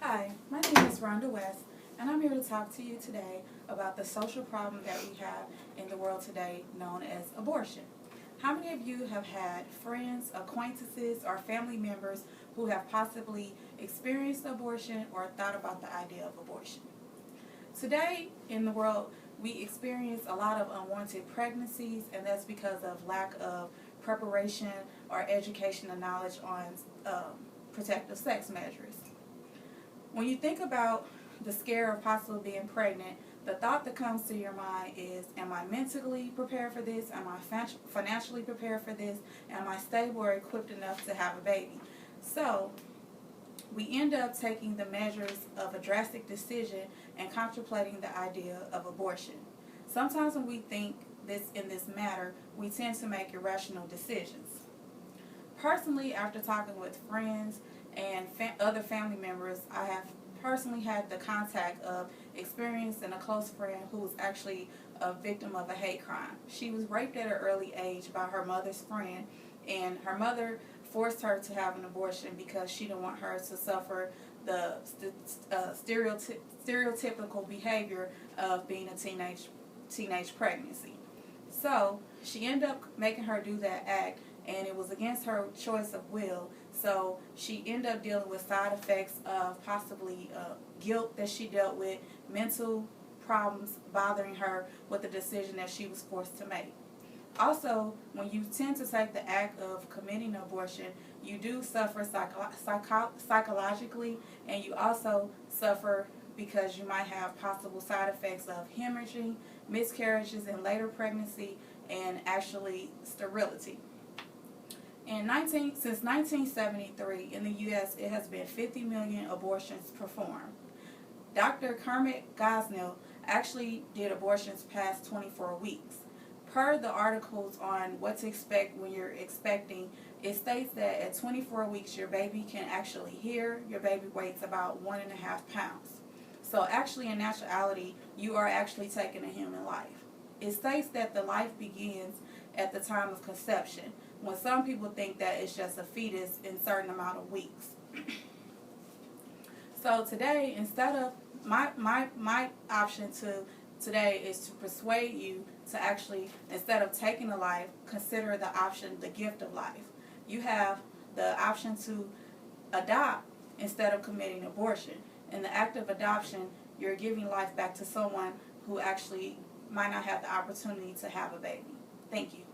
Hi, my name is Rhonda West, and I'm here to talk to you today about the social problem that we have in the world today known as abortion. How many of you have had friends, acquaintances, or family members who have possibly experienced abortion or thought about the idea of abortion? Today in the world, we experience a lot of unwanted pregnancies, and that's because of lack of preparation or education and knowledge on protective sex measures. When you think about the scare of possibly being pregnant, the thought that comes to your mind is, am I mentally prepared for this? Am I financially prepared for this? Am I stable or equipped enough to have a baby? So we end up taking the measures of a drastic decision and contemplating the idea of abortion. Sometimes when we think in this matter, we tend to make irrational decisions. Personally, after talking with friends and other family members, I have personally had the contact of experiencing a close friend who was actually a victim of a hate crime. She was raped at an early age by her mother's friend, and her mother forced her to have an abortion because she didn't want her to suffer the stereotypical behavior of being a teenage pregnancy. So she ended up making her do that act, and it was against her choice of will. So she ended up dealing with side effects of possibly guilt that she dealt with, mental problems bothering her with the decision that she was forced to make. Also, when you tend to take the act of committing an abortion, you do suffer psychologically, and you also suffer because you might have possible side effects of hemorrhaging, miscarriages in later pregnancy, and actually sterility. Since 1973, in the U.S., it has been 50 million abortions performed. Dr. Kermit Gosnell actually did abortions past 24 weeks. Per the articles on what to expect when you're expecting, it states that at 24 weeks, your baby can actually hear. Your baby weighs about 1.5 pounds. So actually, in actuality, you are actually taking a human life. It states that the life begins at the time of conception, when some people think that it's just a fetus in a certain amount of weeks. So today, instead of my option today is to persuade you to actually, instead of taking a life, consider the option, the gift of life. You have the option to adopt instead of committing abortion. In the act of adoption, you're giving life back to someone who actually might not have the opportunity to have a baby. Thank you.